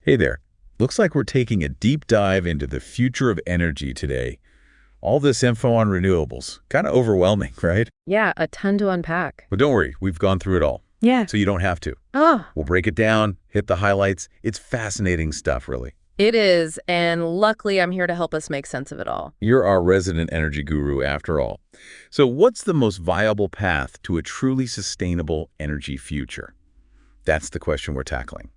Hey there. Looks like we're taking a deep dive into the future of energy today. All this info on renewables. Kind of overwhelming, right? Yeah, a ton to unpack. But don't worry, we've gone through it all. Yeah. So you don't have to. Oh, We'll break it down, hit the highlights. It's fascinating stuff, really. it is, and luckily I'm here to help us make sense of it all. You're our resident energy guru after all. So what's the most viable path to a truly sustainable energy future? That's the question we're tackling.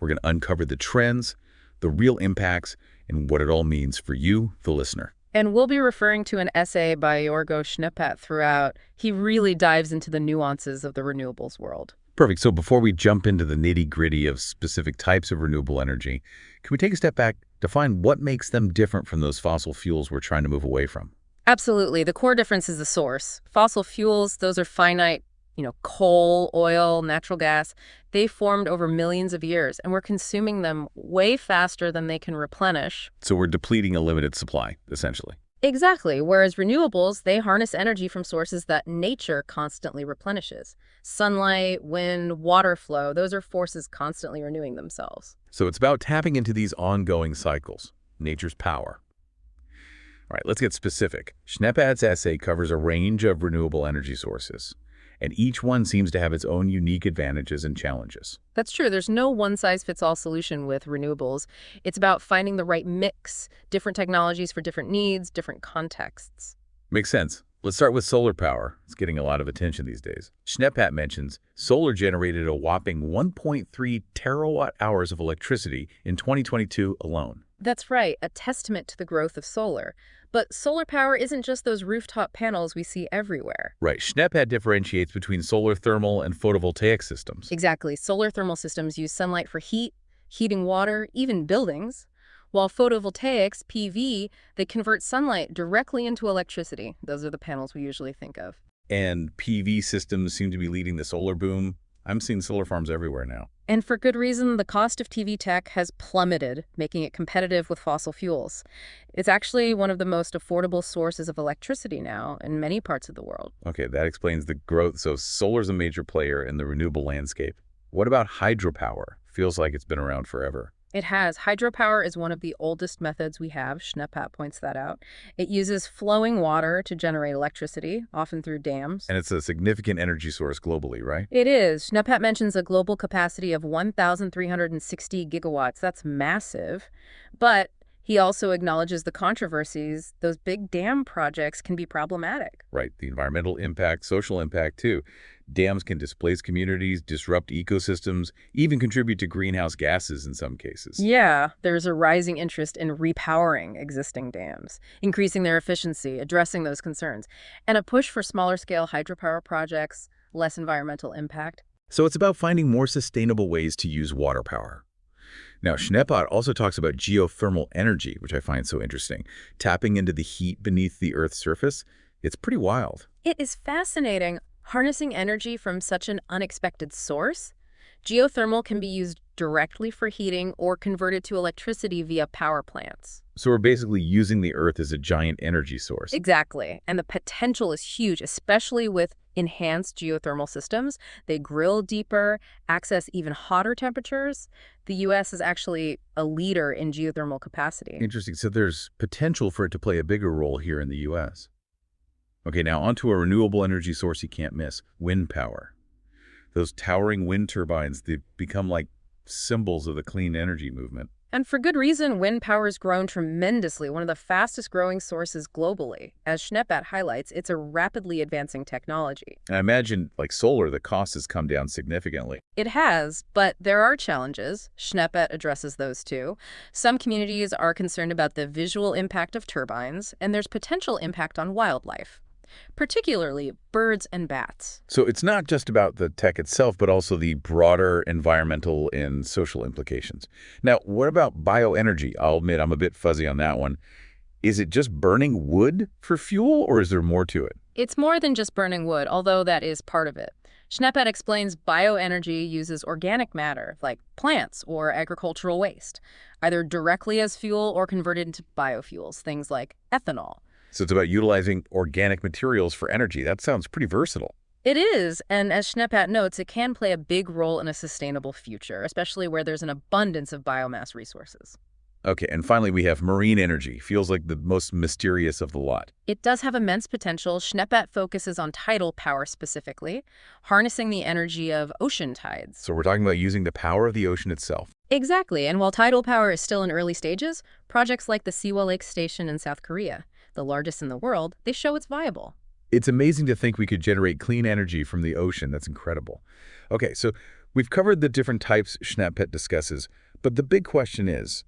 We're going to uncover the trends, the real impacts, and what it all means for you, the listener. And we'll be referring to an essay by Jörg-Owe throughout. He really dives into the nuances of the renewables world. Perfect. So before we jump into the nitty-gritty of specific types of renewable energy, can we take a step back, define what makes them different from those fossil fuels we're trying to move away from? Absolutely. The core difference is the source. Fossil fuels, those are finite, coal, oil, natural gas. They formed over millions of years, and we're consuming them way faster than they can replenish. So we're depleting a limited supply, essentially. Exactly. Whereas renewables, they harness energy from sources that nature constantly replenishes. Sunlight, wind, water flow, those are forces constantly renewing themselves. So it's about tapping into these ongoing cycles, nature's power. All right, let's get specific. Schneppat's essay covers a range of renewable energy sources, and each one seems to have its own unique advantages and challenges. That's true. There's no one-size-fits-all solution with renewables. It's about finding the right mix, different technologies for different needs, different contexts. Makes sense. Let's start with solar power. It's getting a lot of attention these days. Schneppat mentions solar generated a whopping 1.3 terawatt hours of electricity in 2022 alone. That's right, a testament to the growth of solar. But solar power isn't just those rooftop panels we see everywhere. Right. Schneppat differentiates between solar thermal and photovoltaic systems. Exactly. Solar thermal systems use sunlight for heat, heating water, even buildings. While photovoltaics, PV, they convert sunlight directly into electricity. Those are the panels we usually think of. And PV systems seem to be leading the solar boom. I'm seeing solar farms everywhere now. And for good reason, the cost of PV tech has plummeted, making it competitive with fossil fuels. It's actually one of the most affordable sources of electricity now in many parts of the world. Okay, that explains the growth. So solar's a major player in the renewable landscape. What about hydropower? Feels like it's been around forever. It has. Hydropower is one of the oldest methods we have. Schneppat points that out. It uses flowing water to generate electricity, often through dams. And it's a significant energy source globally, right? It is. Schneppat mentions a global capacity of 1,360 gigawatts. That's massive. But he also acknowledges the controversies. Those big dam projects can be problematic. Right. The environmental impact, social impact, too. Dams can displace communities, disrupt ecosystems, even contribute to greenhouse gases in some cases. Yeah, there's a rising interest in repowering existing dams, increasing their efficiency, addressing those concerns, and a push for smaller-scale hydropower projects, less environmental impact. So it's about finding more sustainable ways to use water power. Now, Schneppat also talks about geothermal energy, which I find so interesting. Tapping into the heat beneath the Earth's surface, it's pretty wild. It is fascinating. Harnessing energy from such an unexpected source, geothermal can be used directly for heating or converted to electricity via power plants. So we're basically using the Earth as a giant energy source. Exactly. And the potential is huge, especially with enhanced geothermal systems. They grill deeper, access even hotter temperatures. The U.S. is actually a leader in geothermal capacity. Interesting. So there's potential for it to play a bigger role here in the U.S. Okay, now onto a renewable energy source you can't miss, wind power. Those towering wind turbines, they've become like symbols of the clean energy movement. And for good reason, wind power has grown tremendously, one of the fastest growing sources globally. As Schneppat highlights, it's a rapidly advancing technology. And I imagine, like solar, the cost has come down significantly. It has, but there are challenges. Schneppat addresses those too. Some communities are concerned about the visual impact of turbines, and there's potential impact on wildlife, particularly birds and bats. So it's not just about the tech itself, but also the broader environmental and social implications. Now, what about bioenergy? I'll admit I'm a bit fuzzy on that one. Is it just burning wood for fuel, or is there more to it? It's more than just burning wood, although that is part of it. Schneppat explains bioenergy uses organic matter, like plants or agricultural waste, either directly as fuel or converted into biofuels, things like ethanol. So it's about utilizing organic materials for energy. That sounds pretty versatile. It is, and as Schneepat notes, it can play a big role in a sustainable future, especially where there's an abundance of biomass resources. Okay, and finally we have marine energy. Feels like the most mysterious of the lot. It does have immense potential. Schneepat focuses on tidal power specifically, harnessing the energy of ocean tides. So we're talking about using the power of the ocean itself. Exactly, and while tidal power is still in early stages, projects like the Siwa Lake Station in South Korea, the largest in the world, they show it's viable. It's amazing to think we could generate clean energy from the ocean. That's incredible. Okay, so we've covered the different types Schneepat discusses, but the big question is,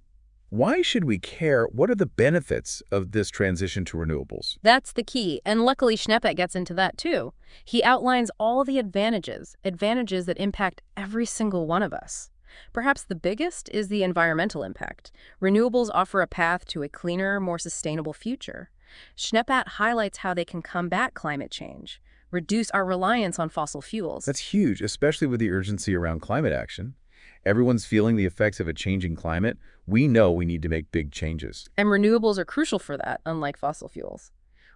why should we care? What are the benefits of this transition to renewables? That's the key, and luckily Schneepat gets into that too. He outlines all the advantages that impact every single one of us. Perhaps the biggest is the environmental impact. Renewables offer a path to a cleaner, more sustainable future. Schneepat highlights how they can combat climate change, reduce our reliance on fossil fuels. That's huge, especially with the urgency around climate action. Everyone's feeling the effects of a changing climate. We know we need to make big changes. And renewables are crucial for that, unlike fossil fuels,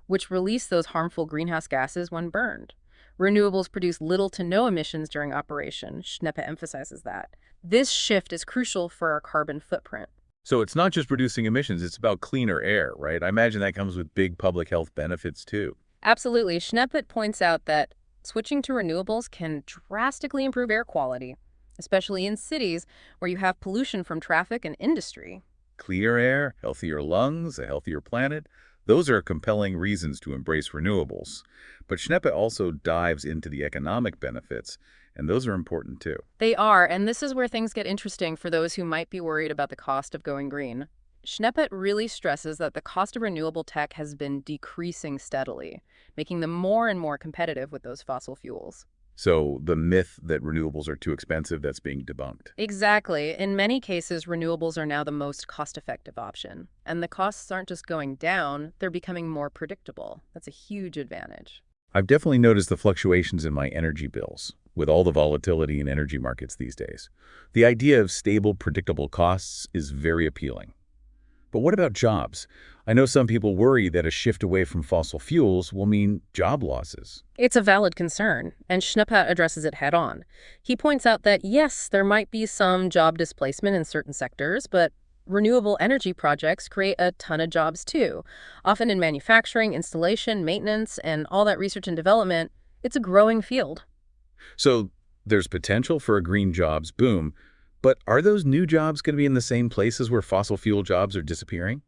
which release those harmful greenhouse gases when burned. Renewables produce little to no emissions during operation. Schneepat emphasizes that. This shift is crucial for our carbon footprint. So it's not just reducing emissions, it's about cleaner air, right? I imagine that comes with big public health benefits too. Absolutely. Schneepat points out that switching to renewables can drastically improve air quality, especially in cities where you have pollution from traffic and industry. Cleaner air, healthier lungs, a healthier planet. Those are compelling reasons to embrace renewables. But Schneepat also dives into the economic benefits, and those are important too. They are, and this is where things get interesting for those who might be worried about the cost of going green. Schneepat really stresses that the cost of renewable tech has been decreasing steadily, making them more and more competitive with those fossil fuels. So the myth that renewables are too expensive, that's being debunked. Exactly. In many cases, renewables are now the most cost-effective option. And the costs aren't just going down, they're becoming more predictable. That's a huge advantage. I've definitely noticed the fluctuations in my energy bills, with all the volatility in energy markets these days. The idea of stable, predictable costs is very appealing. But what about jobs? I know some people worry that a shift away from fossil fuels will mean job losses. It's a valid concern, and Schneepat addresses it head-on. He points out that, yes, there might be some job displacement in certain sectors, but renewable energy projects create a ton of jobs too. Often in manufacturing, installation, maintenance, and all that research and development, it's a growing field. So there's potential for a green jobs boom, but are those new jobs going to be in the same places where fossil fuel jobs are disappearing?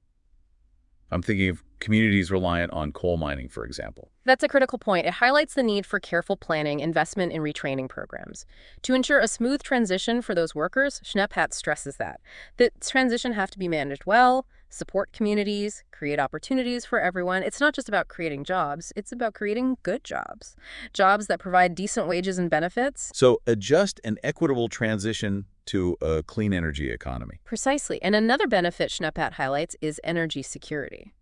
I'm thinking of communities reliant on coal mining, for example. That's a critical point. It highlights the need for careful planning, investment in retraining programs. To ensure a smooth transition for those workers, Schneepat stresses that. The transition have to be managed well, support communities, create opportunities for everyone. It's not just about creating jobs, it's about creating good jobs. Jobs that provide decent wages and benefits. So a just and equitable transition to a clean energy economy. Precisely. And another benefit Schneepat highlights is energy security.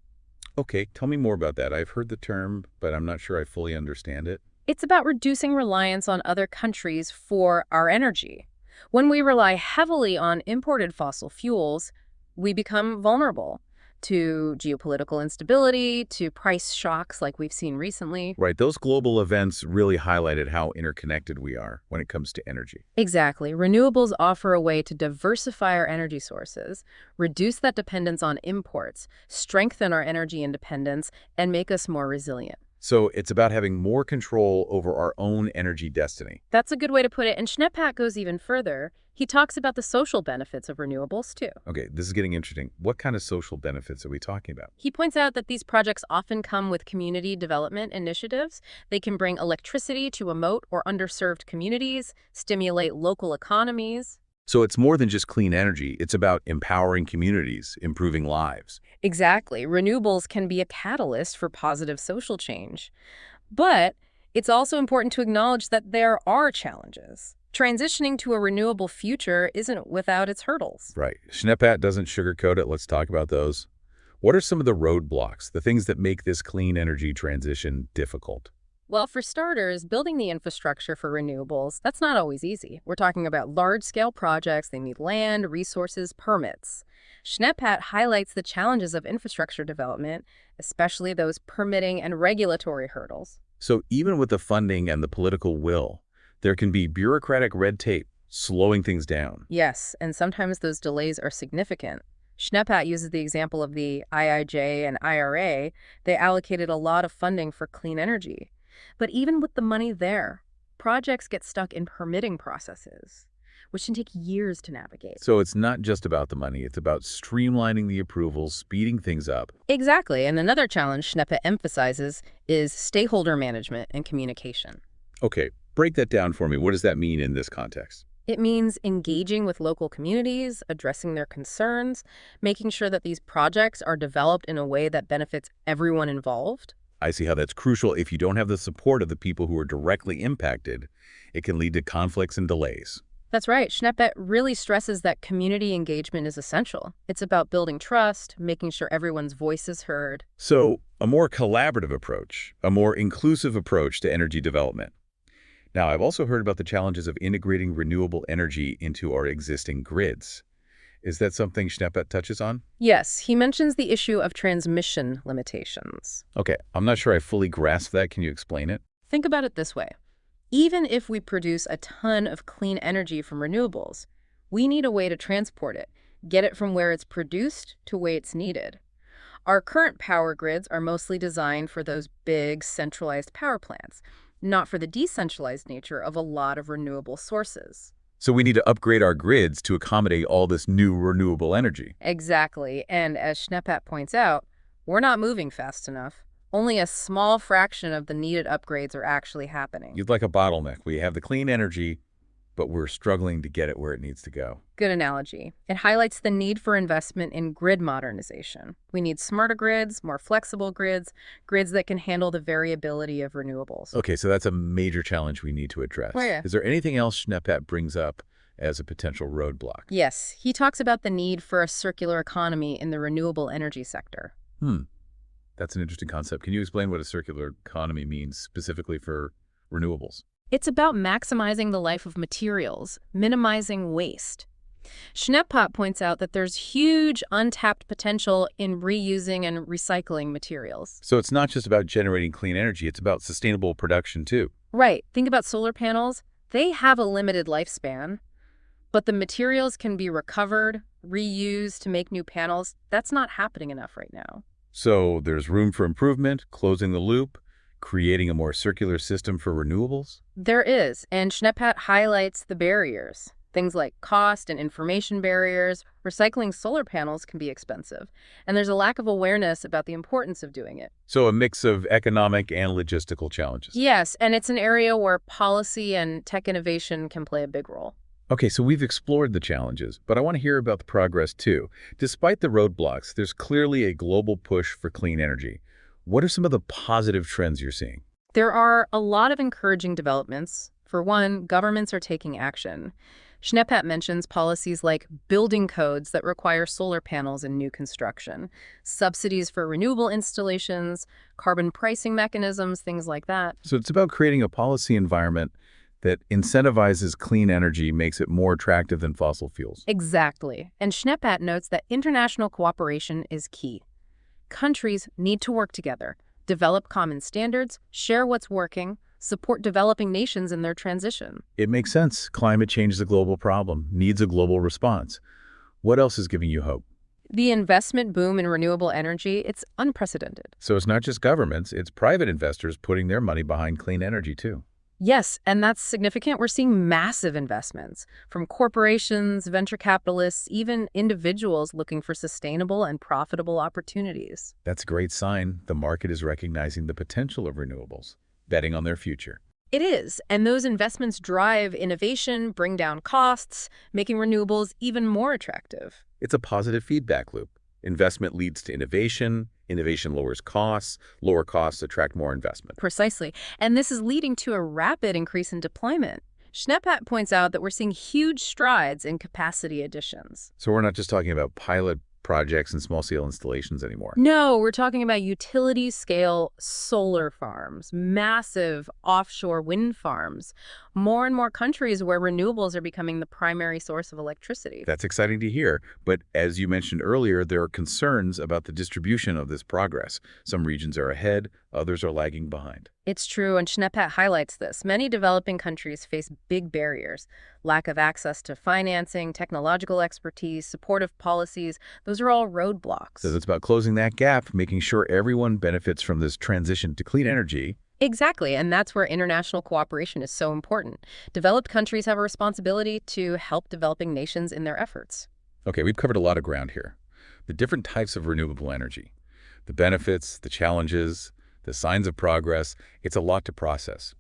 Okay, tell me more about that. I've heard the term, but I'm not sure I fully understand it. It's about reducing reliance on other countries for our energy. When we rely heavily on imported fossil fuels, we become vulnerable to geopolitical instability, to price shocks like we've seen recently. Right, those global events really highlighted how interconnected we are when it comes to energy. Exactly. Renewables offer a way to diversify our energy sources, reduce that dependence on imports, strengthen our energy independence, and make us more resilient. So it's about having more control over our own energy destiny. That's a good way to put it, and Schneepat goes even further. He talks about the social benefits of renewables, too. Okay, this is getting interesting. What kind of social benefits are we talking about? He points out that these projects often come with community development initiatives. They can bring electricity to remote or underserved communities, stimulate local economies. So it's more than just clean energy. It's about empowering communities, improving lives. Exactly. Renewables can be a catalyst for positive social change. But it's also important to acknowledge that there are challenges. Transitioning to a renewable future isn't without its hurdles. Right. Schneepat doesn't sugarcoat it. Let's talk about those. What are some of the roadblocks, the things that make this clean energy transition difficult? Well, for starters, building the infrastructure for renewables, that's not always easy. We're talking about large-scale projects. They need land, resources, permits. Schneepat highlights the challenges of infrastructure development, especially those permitting and regulatory hurdles. So even with the funding and the political will, there can be bureaucratic red tape slowing things down. Yes, and sometimes those delays are significant. Schneepat uses the example of the IIJ and IRA. They allocated a lot of funding for clean energy. But even with the money there, projects get stuck in permitting processes, which can take years to navigate. So it's not just about the money, it's about streamlining the approvals, speeding things up. Exactly, and another challenge Schneepat emphasizes is stakeholder management and communication. Okay, break that down for me. What does that mean in this context? It means engaging with local communities, addressing their concerns, making sure that these projects are developed in a way that benefits everyone involved. I see how that's crucial. If you don't have the support of the people who are directly impacted, it can lead to conflicts and delays. That's right. Schneepat really stresses that community engagement is essential. It's about building trust, making sure everyone's voice is heard. So a more collaborative approach, a more inclusive approach to energy development. Now, I've also heard about the challenges of integrating renewable energy into our existing grids. Is that something Schneepat touches on? Yes, he mentions the issue of transmission limitations. Okay, I'm not sure I fully grasp that. Can you explain it? Think about it this way. Even if we produce a ton of clean energy from renewables, we need a way to transport it, get it from where it's produced to where it's needed. Our current power grids are mostly designed for those big centralized power plants, not for the decentralized nature of a lot of renewable sources. So we need to upgrade our grids to accommodate all this new renewable energy. Exactly, and as Schneepat points out, we're not moving fast enough. Only a small fraction of the needed upgrades are actually happening. You'd like a bottleneck. We have the clean energy, but we're struggling to get it where it needs to go. Good analogy. It highlights the need for investment in grid modernization. We need smarter grids, more flexible grids, grids that can handle the variability of renewables. Okay, so that's a major challenge we need to address. Oh, yeah. Is there anything else Schneepat brings up as a potential roadblock? Yes, he talks about the need for a circular economy in the renewable energy sector. That's an interesting concept. Can you explain what a circular economy means specifically for renewables? It's about maximizing the life of materials, minimizing waste. Schneepat points out that there's huge untapped potential in reusing and recycling materials. So it's not just about generating clean energy, it's about sustainable production too. Right. Think about solar panels. They have a limited lifespan, but the materials can be recovered, reused to make new panels. That's not happening enough right now. So there's room for improvement, closing the loop, creating a more circular system for renewables? There is, and Schneepat highlights the barriers. Things like cost and information barriers. Recycling solar panels can be expensive, and there's a lack of awareness about the importance of doing it. So a mix of economic and logistical challenges. Yes, and it's an area where policy and tech innovation can play a big role. Okay, so we've explored the challenges, but I want to hear about the progress too. Despite the roadblocks, there's clearly a global push for clean energy. What are some of the positive trends you're seeing? There are a lot of encouraging developments. For one, governments are taking action. Schneepat mentions policies like building codes that require solar panels in new construction, subsidies for renewable installations, carbon pricing mechanisms, things like that. So it's about creating a policy environment that incentivizes clean energy, makes it more attractive than fossil fuels. Exactly. And Schneepat notes that international cooperation is key. Countries need to work together, develop common standards, share what's working, support developing nations in their transition. It makes sense. Climate change is a global problem, needs a global response. What else is giving you hope? The investment boom in renewable energy, it's unprecedented. So it's not just governments, it's private investors putting their money behind clean energy too. Yes, and that's significant. We're seeing massive investments from corporations, venture capitalists, even individuals looking for sustainable and profitable opportunities. That's a great sign. The market is recognizing the potential of renewables, betting on their future. It is, and those investments drive innovation, bring down costs, making renewables even more attractive. It's a positive feedback loop. Investment leads to innovation, innovation lowers costs, lower costs attract more investment. Precisely, and this is leading to a rapid increase in deployment. Schneepat points out that we're seeing huge strides in capacity additions. So we're not just talking about pilot projects and small-scale installations anymore. No, we're talking about utility-scale solar farms, massive offshore wind farms, more and more countries where renewables are becoming the primary source of electricity. That's exciting to hear, but as you mentioned earlier, there are concerns about the distribution of this progress. Some regions are ahead, others are lagging behind. It's true, and Schneppet highlights this. Many developing countries face big barriers. Lack of access to financing, technological expertise, supportive policies, those are all roadblocks. So it's about closing that gap, making sure everyone benefits from this transition to clean energy. Exactly, and that's where international cooperation is so important. Developed countries have a responsibility to help developing nations in their efforts. Okay, we've covered a lot of ground here. The different types of renewable energy, the benefits, the challenges, the signs of progress, it's a lot to process.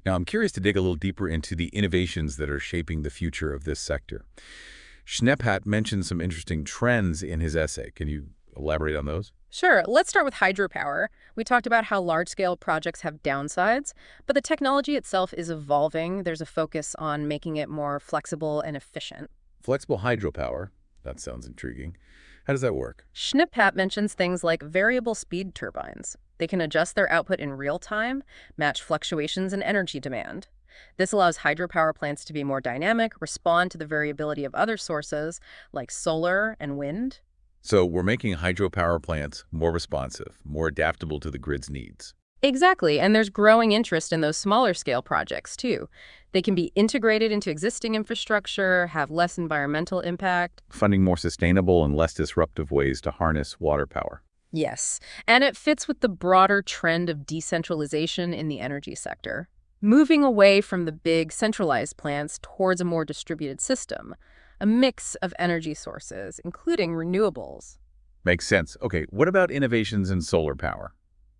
Now, I'm curious to dig a little deeper into the innovations that are shaping the future of this sector. Schneppet mentioned some interesting trends in his essay. Can you elaborate on those? Sure, let's start with hydropower. We talked about how large-scale projects have downsides, but the technology itself is evolving. There's a focus on making it more flexible and efficient. Flexible hydropower, that sounds intriguing. How does that work? Schneppet mentions things like variable speed turbines. They can adjust their output in real time, match fluctuations in energy demand. This allows hydropower plants to be more dynamic, respond to the variability of other sources like solar and wind. So we're making hydropower plants more responsive, more adaptable to the grid's needs. Exactly, and there's growing interest in those smaller scale projects too. They can be integrated into existing infrastructure, have less environmental impact. Funding more sustainable and less disruptive ways to harness water power. Yes, and it fits with the broader trend of decentralization in the energy sector, moving away from the big centralized plants towards a more distributed system, a mix of energy sources, including renewables. Makes sense. Okay, what about innovations in solar power?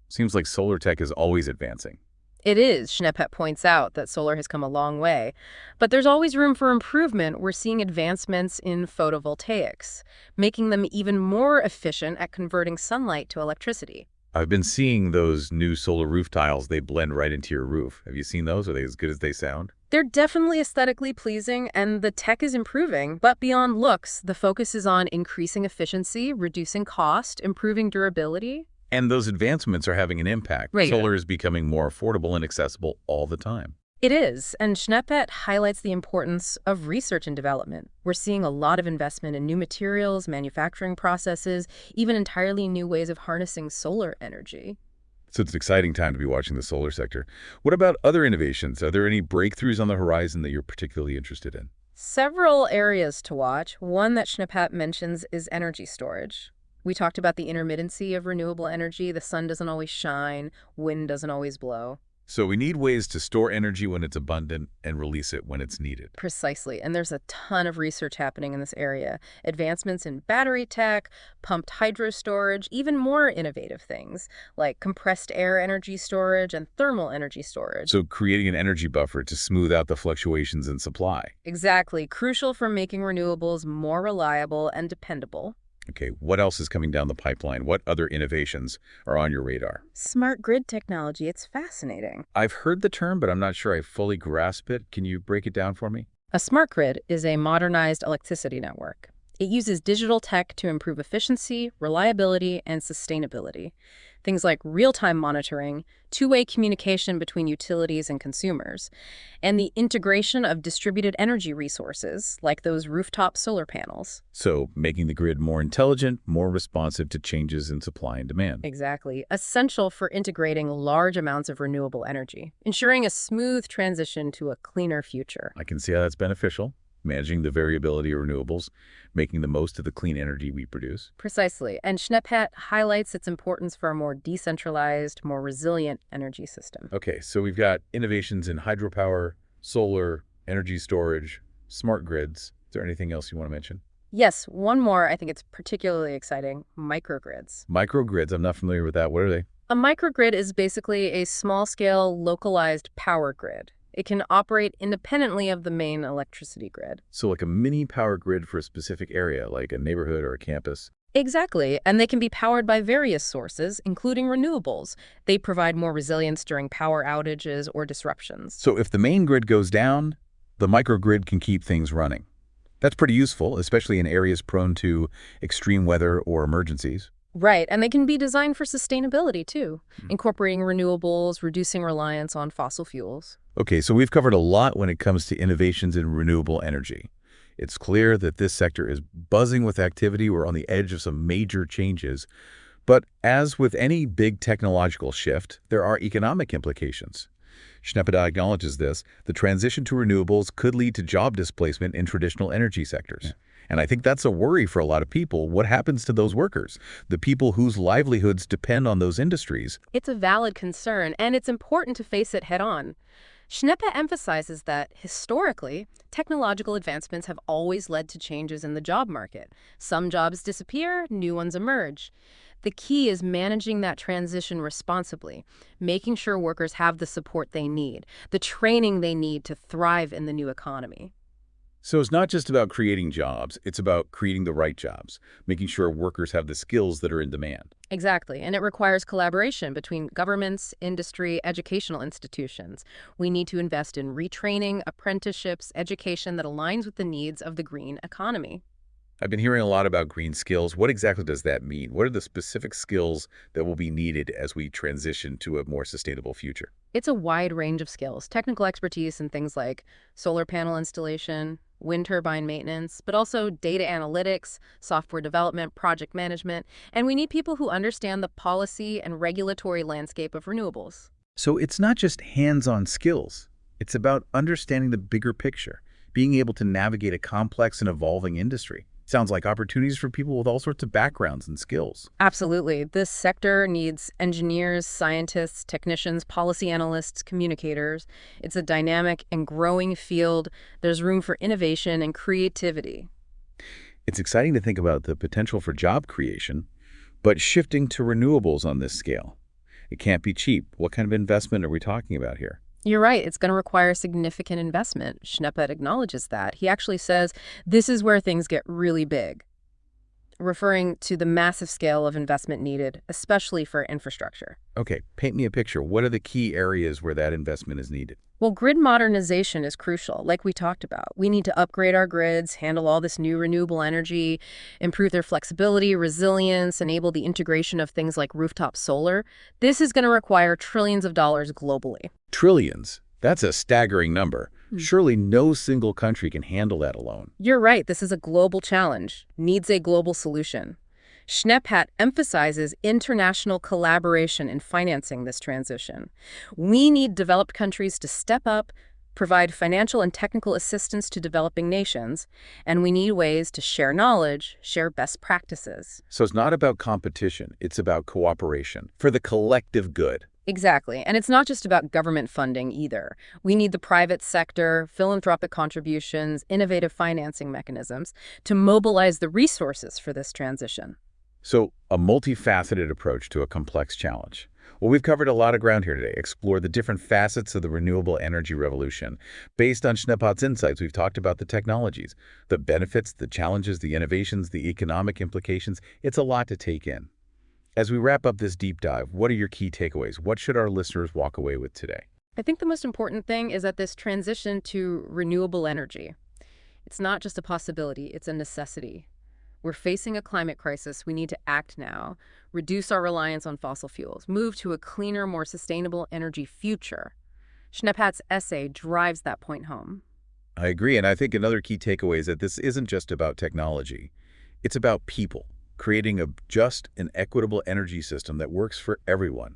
Seems like solar tech is always advancing. It is. Schneppet points out that solar has come a long way, but there's always room for improvement. We're seeing advancements in photovoltaics, making them even more efficient at converting sunlight to electricity. I've been seeing those new solar roof tiles. They blend right into your roof. Have you seen those? Are they as good as they sound? They're definitely aesthetically pleasing, and the tech is improving. But beyond looks, the focus is on increasing efficiency, reducing cost, improving durability. And those advancements are having an impact. Right. Solar is becoming more affordable and accessible all the time. It is, and Schneppet highlights the importance of research and development. We're seeing a lot of investment in new materials, manufacturing processes, even entirely new ways of harnessing solar energy. So it's an exciting time to be watching the solar sector. What about other innovations? Are there any breakthroughs on the horizon that you're particularly interested in? Several areas to watch. One that Schneppet mentions is energy storage. We talked about the intermittency of renewable energy. The sun doesn't always shine, wind doesn't always blow. So we need ways to store energy when it's abundant and release it when it's needed. Precisely, and there's a ton of research happening in this area. Advancements in battery tech, pumped hydro storage, even more innovative things like compressed air energy storage and thermal energy storage. So creating an energy buffer to smooth out the fluctuations in supply. Exactly, crucial for making renewables more reliable and dependable. Okay, what else is coming down the pipeline? What other innovations are on your radar? Smart grid technology, it's fascinating. I've heard the term, but I'm not sure I fully grasp it. Can you break it down for me? A smart grid is a modernized electricity network. It uses digital tech to improve efficiency, reliability, and sustainability. Things like real-time monitoring, two-way communication between utilities and consumers, and the integration of distributed energy resources, like those rooftop solar panels. So making the grid more intelligent, more responsive to changes in supply and demand. Exactly. Essential for integrating large amounts of renewable energy, ensuring a smooth transition to a cleaner future. I can see how that's beneficial. Managing the variability of renewables, making the most of the clean energy we produce. Precisely. And Schneppet highlights its importance for a more decentralized, more resilient energy system. Okay, so we've got innovations in hydropower, solar, energy storage, smart grids. Is there anything else you want to mention? Yes, one more I think it's particularly exciting, microgrids. Microgrids, I'm not familiar with that. What are they? A microgrid is basically a small-scale, localized power grid. It can operate independently of the main electricity grid. So like a mini power grid for a specific area, like a neighborhood or a campus. Exactly, and they can be powered by various sources, including renewables. They provide more resilience during power outages or disruptions. So if the main grid goes down, the microgrid can keep things running. That's pretty useful, especially in areas prone to extreme weather or emergencies. Right, and they can be designed for sustainability too, Mm. incorporating renewables, reducing reliance on fossil fuels. Okay, so we've covered a lot when it comes to innovations in renewable energy. It's clear that this sector is buzzing with activity. We're on the edge of some major changes. But as with any big technological shift, there are economic implications. Schneppeda acknowledges this. The transition to renewables could lead to job displacement in traditional energy sectors. And I think that's a worry for a lot of people. What happens to those workers, the people whose livelihoods depend on those industries? It's a valid concern, and it's important to face it head on. Schneppe emphasizes that, historically, technological advancements have always led to changes in the job market. Some jobs disappear, new ones emerge. The key is managing that transition responsibly, making sure workers have the support they need, the training they need to thrive in the new economy. So it's not just about creating jobs, it's about creating the right jobs, making sure workers have the skills that are in demand. Exactly, and it requires collaboration between governments, industry, educational institutions. We need to invest in retraining, apprenticeships, education that aligns with the needs of the green economy. I've been hearing a lot about green skills. What exactly does that mean? What are the specific skills that will be needed as we transition to a more sustainable future? It's a wide range of skills, technical expertise in things like solar panel installation, wind turbine maintenance, but also data analytics, software development, project management, and we need people who understand the policy and regulatory landscape of renewables. So it's not just hands-on skills. It's about understanding the bigger picture, being able to navigate a complex and evolving industry. Sounds like opportunities for people with all sorts of backgrounds and skills. Absolutely. This sector needs engineers, scientists, technicians, policy analysts, communicators. It's a dynamic and growing field. There's room for innovation and creativity. It's exciting to think about the potential for job creation, but shifting to renewables on this scale. It can't be cheap. What kind of investment are we talking about here? You're right. It's going to require significant investment. Schneppet acknowledges that. He actually says this is where things get really big, referring to the massive scale of investment needed, especially for infrastructure. Okay, paint me a picture. What are the key areas where that investment is needed? Well, grid modernization is crucial, like we talked about. We need to upgrade our grids, handle all this new renewable energy, improve their flexibility, resilience, enable the integration of things like rooftop solar. This is going to require trillions of dollars globally. Trillions. That's a staggering number. Surely no single country can handle that alone. You're right, this is a global challenge, needs a global solution. Schnepphat emphasizes international collaboration in financing this transition. We need developed countries to step up, provide financial and technical assistance to developing nations, and we need ways to share knowledge, share best practices. So it's not about competition, it's about cooperation for the collective good. Exactly. And it's not just about government funding either. We need the private sector, philanthropic contributions, innovative financing mechanisms to mobilize the resources for this transition. So a multifaceted approach to a complex challenge. Well, we've covered a lot of ground here today, explored the different facets of the renewable energy revolution. Based on Schneppot's insights, we've talked about the technologies, the benefits, the challenges, the innovations, the economic implications. It's a lot to take in. As we wrap up this deep dive, what are your key takeaways? What should our listeners walk away with today? I think the most important thing is that this transition to renewable energy, it's not just a possibility, it's a necessity. We're facing a climate crisis. We need to act now, reduce our reliance on fossil fuels, move to a cleaner, more sustainable energy future. Schnepphat's essay drives that point home. I agree, and I think another key takeaway is that this isn't just about technology. It's about people, creating a just and equitable energy system that works for everyone,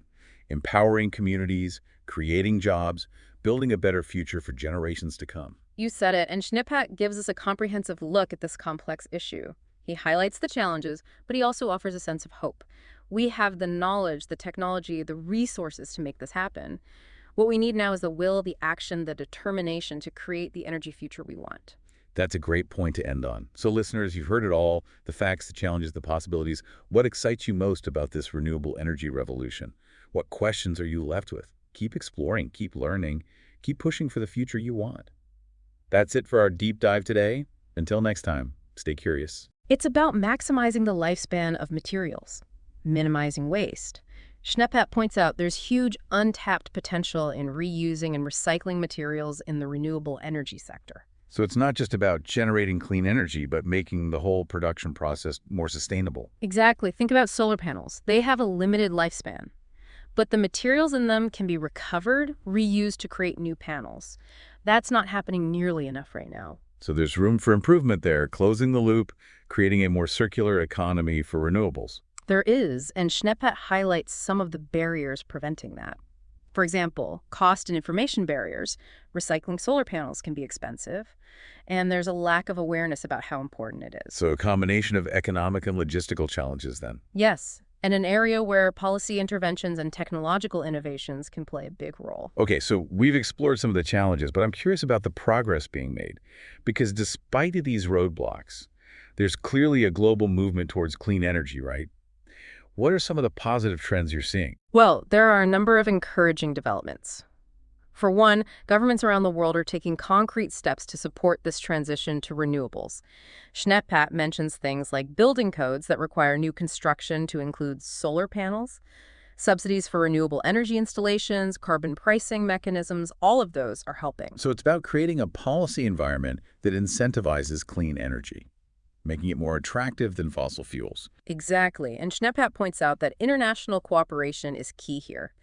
empowering communities, creating jobs, building a better future for generations to come. You said it, and Schnepphat gives us a comprehensive look at this complex issue. He highlights the challenges, but he also offers a sense of hope. We have the knowledge, the technology, the resources to make this happen. What we need now is the will, the action, the determination to create the energy future we want. That's a great point to end on. So listeners, you've heard it all, the facts, the challenges, the possibilities. What excites you most about this renewable energy revolution? What questions are you left with? Keep exploring, keep learning, keep pushing for the future you want. That's it for our deep dive today. Until next time, stay curious. It's about maximizing the lifespan of materials, minimizing waste. Schnepphat points out there's huge untapped potential in reusing and recycling materials in the renewable energy sector. So it's not just about generating clean energy, but making the whole production process more sustainable. Exactly. Think about solar panels. They have a limited lifespan, but the materials in them can be recovered, reused to create new panels. That's not happening nearly enough right now. So there's room for improvement there, closing the loop, creating a more circular economy for renewables. There is, and Schneppet highlights some of the barriers preventing that. For example, cost and information barriers. Recycling solar panels can be expensive, and there's a lack of awareness about how important it is. So a combination of economic and logistical challenges then. Yes, and an area where policy interventions and technological innovations can play a big role. Okay, so we've explored some of the challenges, but I'm curious about the progress being made. Because despite these roadblocks, there's clearly a global movement towards clean energy, right? What are some of the positive trends you're seeing? Well, there are a number of encouraging developments. For one, governments around the world are taking concrete steps to support this transition to renewables. Schneppet mentions things like building codes that require new construction to include solar panels, subsidies for renewable energy installations, carbon pricing mechanisms. All of those are helping. So it's about creating a policy environment that incentivizes clean energy, making it more attractive than fossil fuels. Exactly. And Schneppet points out that international cooperation is key here.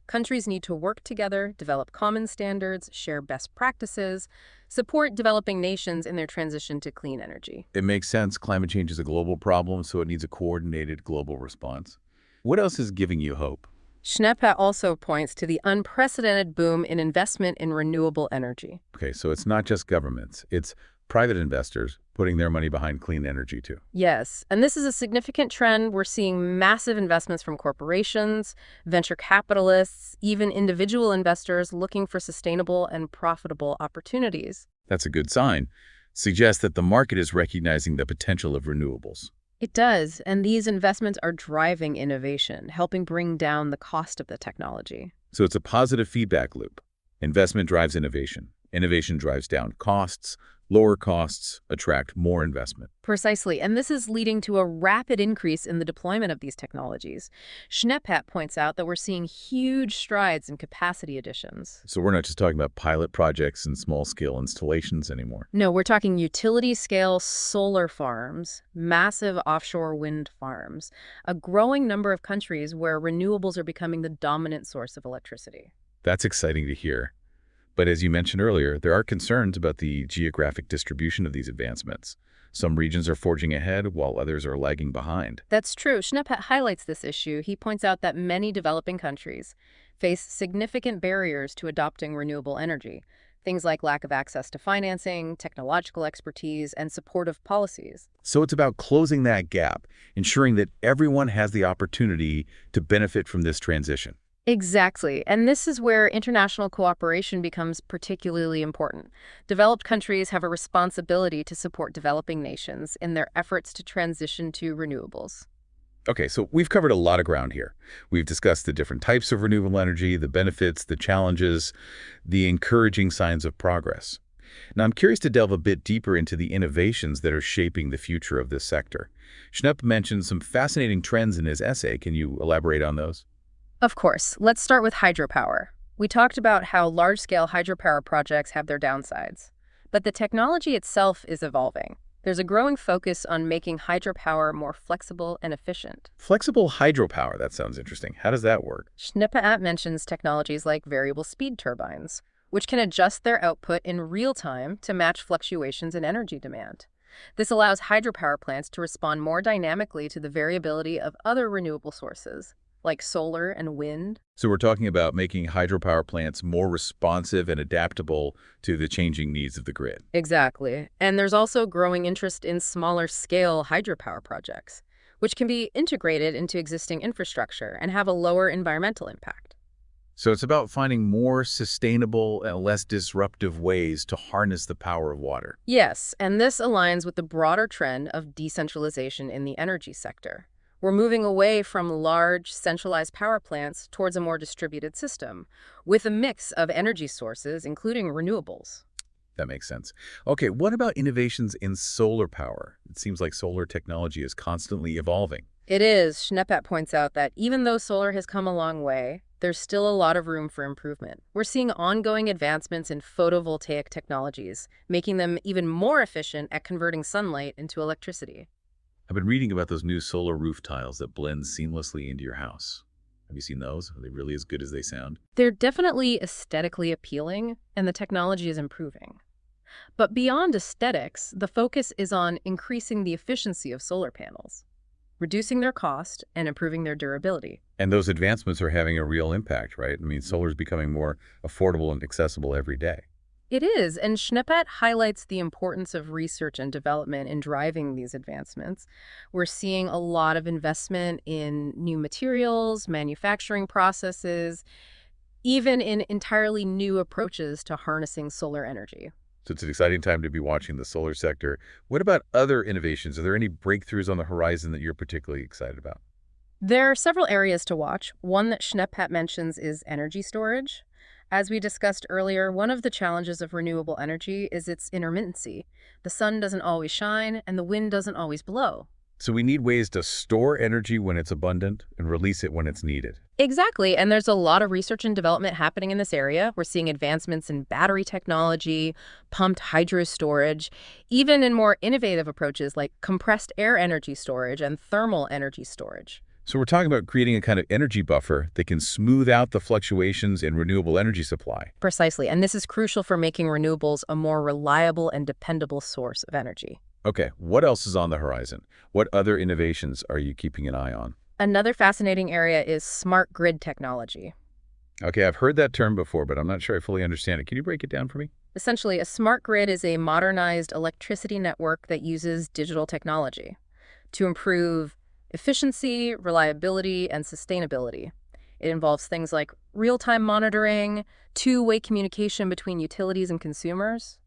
Countries need to work together, develop common standards, share best practices, support developing nations in their transition to clean energy. It makes sense. Climate change is a global problem, so it needs a coordinated global response. What else is giving you hope? Schneppet also points to the unprecedented boom in investment in renewable energy. Okay, so it's not just governments. It's private investors putting their money behind clean energy too. Yes, and this is a significant trend. We're seeing massive investments from corporations, venture capitalists, even individual investors looking for sustainable and profitable opportunities. That's a good sign. Suggests that the market is recognizing the potential of renewables. It does, and these investments are driving innovation, helping bring down the cost of the technology. So it's a positive feedback loop. Investment drives innovation. Innovation drives down costs. Lower costs attract more investment. Precisely, and this is leading to a rapid increase in the deployment of these technologies. Schneppet points out that we're seeing huge strides in capacity additions. So we're not just talking about pilot projects and small-scale installations anymore. No, we're talking utility-scale solar farms, massive offshore wind farms, a growing number of countries where renewables are becoming the dominant source of electricity. That's exciting to hear. But as you mentioned earlier, there are concerns about the geographic distribution of these advancements. Some regions are forging ahead while others are lagging behind. That's true. Schneppet highlights this issue. He points out that many developing countries face significant barriers to adopting renewable energy, things like lack of access to financing, technological expertise, and supportive policies. So it's about closing that gap, ensuring that everyone has the opportunity to benefit from this transition. Exactly. And this is where international cooperation becomes particularly important. Developed countries have a responsibility to support developing nations in their efforts to transition to renewables. Okay, so we've covered a lot of ground here. We've discussed the different types of renewable energy, the benefits, the challenges, the encouraging signs of progress. Now, I'm curious to delve a bit deeper into the innovations that are shaping the future of this sector. Schnepp mentioned some fascinating trends in his essay. Can you elaborate on those? Of course. Let's start with hydropower. We talked about how large-scale hydropower projects have their downsides, but the technology itself is evolving. There's a growing focus on making hydropower more flexible and efficient. Flexible hydropower, that sounds interesting. How does that work? Schneppet mentions technologies like variable speed turbines, which can adjust their output in real time to match fluctuations in energy demand. This allows hydropower plants to respond more dynamically to the variability of other renewable sources, like solar and wind. So we're talking about making hydropower plants more responsive and adaptable to the changing needs of the grid. Exactly. And there's also growing interest in smaller scale hydropower projects, which can be integrated into existing infrastructure and have a lower environmental impact. So it's about finding more sustainable and less disruptive ways to harness the power of water. Yes, and this aligns with the broader trend of decentralization in the energy sector. We're moving away from large, centralized power plants towards a more distributed system, with a mix of energy sources, including renewables. That makes sense. Okay, what about innovations in solar power? It seems like solar technology is constantly evolving. It is. Schneppet points out that even though solar has come a long way, there's still a lot of room for improvement. We're seeing ongoing advancements in photovoltaic technologies, making them even more efficient at converting sunlight into electricity. I've been reading about those new solar roof tiles that blend seamlessly into your house. Have you seen those? Are they really as good as they sound? They're definitely aesthetically appealing, and the technology is improving. But beyond aesthetics, the focus is on increasing the efficiency of solar panels, reducing their cost, and improving their durability. And those advancements are having a real impact, right? I mean, solar is becoming more affordable and accessible every day. It is, and Schneppet highlights the importance of research and development in driving these advancements. We're seeing a lot of investment in new materials, manufacturing processes, even in entirely new approaches to harnessing solar energy. So it's an exciting time to be watching the solar sector. What about other innovations? Are there any breakthroughs on the horizon that you're particularly excited about? There are several areas to watch. One that Schneppet mentions is energy storage. As we discussed earlier, one of the challenges of renewable energy is its intermittency. The sun doesn't always shine, and the wind doesn't always blow. So we need ways to store energy when it's abundant and release it when it's needed. Exactly, and there's a lot of research and development happening in this area. We're seeing advancements in battery technology, pumped hydro storage, even in more innovative approaches like compressed air energy storage and thermal energy storage. So we're talking about creating a kind of energy buffer that can smooth out the fluctuations in renewable energy supply. Precisely, and this is crucial for making renewables a more reliable and dependable source of energy. Okay, what else is on the horizon? What other innovations are you keeping an eye on? Another fascinating area is smart grid technology. Okay, I've heard that term before, but I'm not sure I fully understand it. Can you break it down for me? Essentially, a smart grid is a modernized electricity network that uses digital technology to improve efficiency, reliability, and sustainability. It involves things like real-time monitoring, two-way communication between utilities and consumers,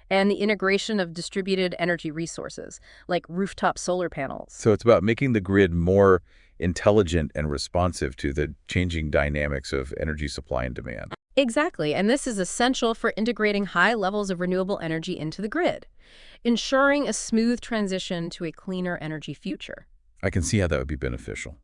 and the integration of distributed energy resources, like rooftop solar panels. So it's about making the grid more intelligent and responsive to the changing dynamics of energy supply and demand. Exactly, and this is essential for integrating high levels of renewable energy into the grid, ensuring a smooth transition to a cleaner energy future. I can see how that would be beneficial.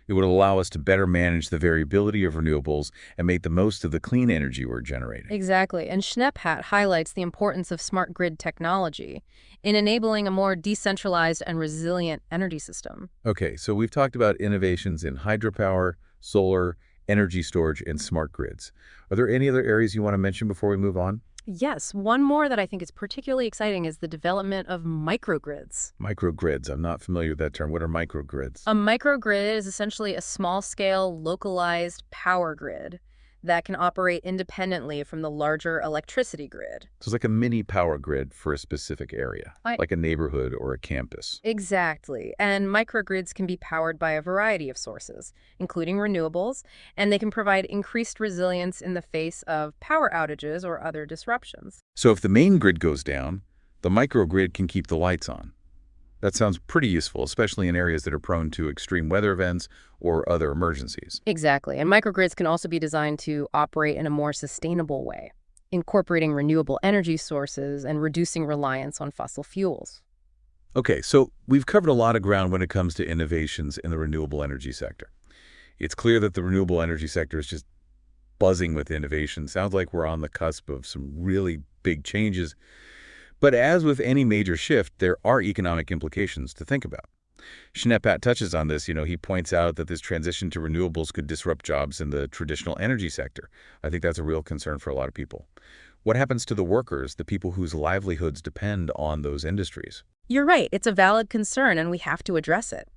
It would allow us to better manage the variability of renewables and make the most of the clean energy we're generating. Exactly, and Schnepphat highlights the importance of smart grid technology in enabling a more decentralized and resilient energy system. Okay, so we've talked about innovations in hydropower, solar, energy storage, and smart grids. Are there any other areas you want to mention before we move on? Yes, one more that I think is particularly exciting is the development of microgrids. Microgrids. I'm not familiar with that term. What are microgrids? A microgrid is essentially a small-scale, localized power grid that can operate independently from the larger electricity grid. So it's like a mini power grid for a specific area, I- like a neighborhood or a campus. Exactly. And microgrids can be powered by a variety of sources, including renewables, and they can provide increased resilience in the face of power outages or other disruptions. So if the main grid goes down, the microgrid can keep the lights on. That sounds pretty useful, especially in areas that are prone to extreme weather events or other emergencies. Exactly. And microgrids can also be designed to operate in a more sustainable way, incorporating renewable energy sources and reducing reliance on fossil fuels. Okay, so we've covered a lot of ground when it comes to innovations in the renewable energy sector. It's clear that the renewable energy sector is just buzzing with innovation. Sounds like we're on the cusp of some really big changes. But as with any major shift, there are economic implications to think about. Schnepphat touches on this. He points out that this transition to renewables could disrupt jobs in the traditional energy sector. I think that's a real concern for a lot of people. What happens to the workers, the people whose livelihoods depend on those industries? You're right. It's a valid concern, and we have to address it.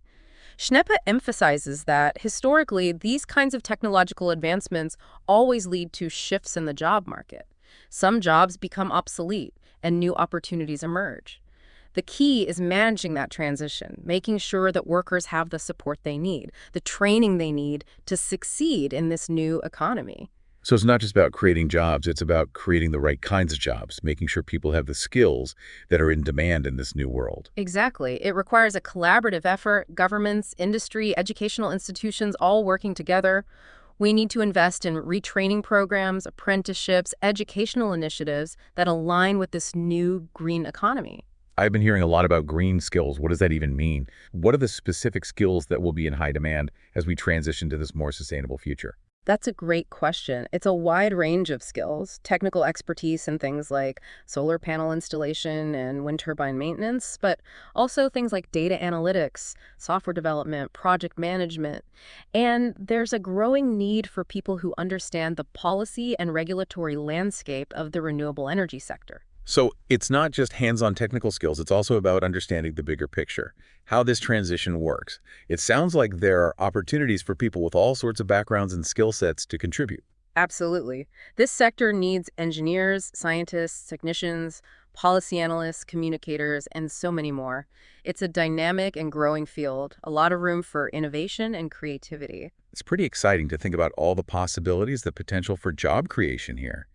Schneppe emphasizes that historically, these kinds of technological advancements always lead to shifts in the job market. Some jobs become obsolete, and new opportunities emerge. The key is managing that transition, making sure that workers have the support they need, the training they need to succeed in this new economy. So it's not just about creating jobs, it's about creating the right kinds of jobs, making sure people have the skills that are in demand in this new world. Exactly. It requires a collaborative effort, governments, industry, educational institutions all working together. We need to invest in retraining programs, apprenticeships, educational initiatives that align with this new green economy. I've been hearing a lot about green skills. What does that even mean? What are the specific skills that will be in high demand as we transition to this more sustainable future? That's a great question. It's a wide range of skills, technical expertise in things like solar panel installation and wind turbine maintenance, but also things like data analytics, software development, project management. And there's a growing need for people who understand the policy and regulatory landscape of the renewable energy sector. So it's not just hands-on technical skills, it's also about understanding the bigger picture, how this transition works. It sounds like there are opportunities for people with all sorts of backgrounds and skill sets to contribute. Absolutely. This sector needs engineers, scientists, technicians, policy analysts, communicators, and so many more. It's a dynamic and growing field, a lot of room for innovation and creativity. It's pretty exciting to think about all the possibilities, the potential for job creation here.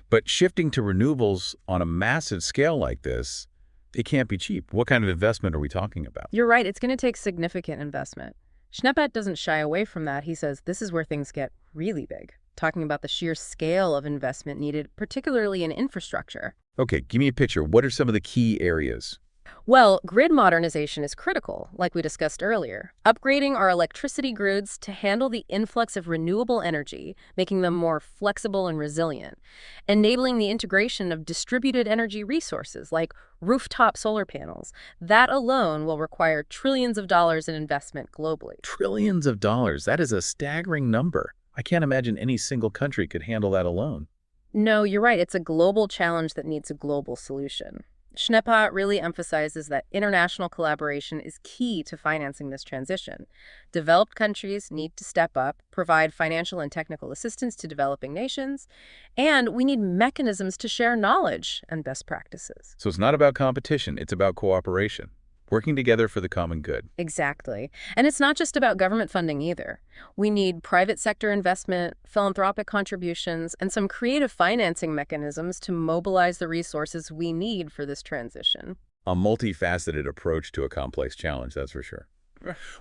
But shifting to renewables on a massive scale like this, it can't be cheap. What kind of investment are we talking about? You're right, it's going to take significant investment. Schneppet doesn't shy away from that. He says this is where things get really big, talking about the sheer scale of investment needed, particularly in infrastructure. Okay, give me a picture. What are some of the key areas? Well, grid modernization is critical, like we discussed earlier. Upgrading our electricity grids to handle the influx of renewable energy, making them more flexible and resilient. Enabling the integration of distributed energy resources like rooftop solar panels. That alone will require trillions of dollars in investment globally. Trillions of dollars. That is a staggering number. I can't imagine any single country could handle that alone. No, you're right. It's a global challenge that needs a global solution. Schnepa really emphasizes that international collaboration is key to financing this transition. Developed countries need to step up, provide financial and technical assistance to developing nations, and we need mechanisms to share knowledge and best practices. So it's not about competition, it's about cooperation, working together for the common good. Exactly. And it's not just about government funding either. We need private sector investment, philanthropic contributions, and some creative financing mechanisms to mobilize the resources we need for this transition. A multifaceted approach to a complex challenge, that's for sure.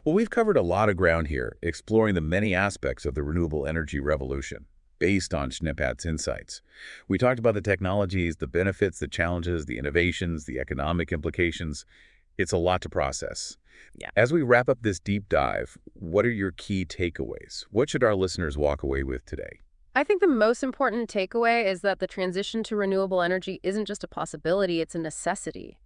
Well, we've covered a lot of ground here, exploring the many aspects of the renewable energy revolution based on Schneppat's insights. We talked about the technologies, the benefits, the challenges, the innovations, the economic implications. It's a lot to process. Yeah. As we wrap up this deep dive, what are your key takeaways? What should our listeners walk away with today? I think the most important takeaway is that the transition to renewable energy isn't just a possibility, it's a necessity.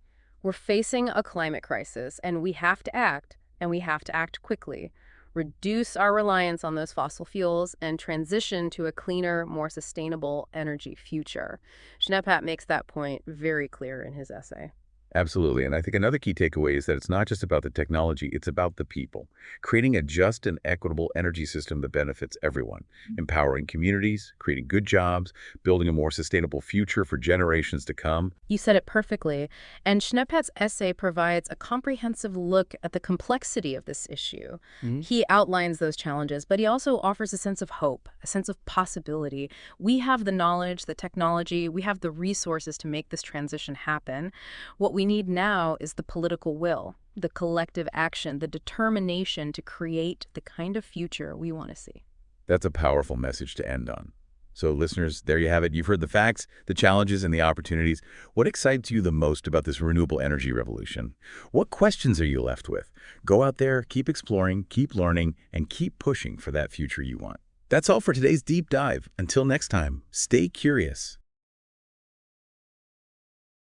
We're facing a climate crisis, and we have to act, and we have to act quickly. Reduce our reliance on those fossil fuels and transition to a cleaner, more sustainable energy future. Schnepphat makes that point very clear in his essay. Absolutely. And I think another key takeaway is that it's not just about the technology, it's about the people. Creating a just and equitable energy system that benefits everyone, empowering communities, creating good jobs, building a more sustainable future for generations to come. You said it perfectly, and Schneppat's essay provides a comprehensive look at the complexity of this issue. He outlines those challenges, but he also offers a sense of hope, a sense of possibility. We have the knowledge, the technology, we have the resources to make this transition happen. What we need now is the political will, the collective action, the determination to create the kind of future we want to see. That's a powerful message to end on. So listeners, there you have it. You've heard the facts, the challenges, and the opportunities. What excites you the most about this renewable energy revolution? What questions are you left with? Go out there, keep exploring, keep learning, and keep pushing for that future you want. That's all for today's deep dive. Until next time, stay curious.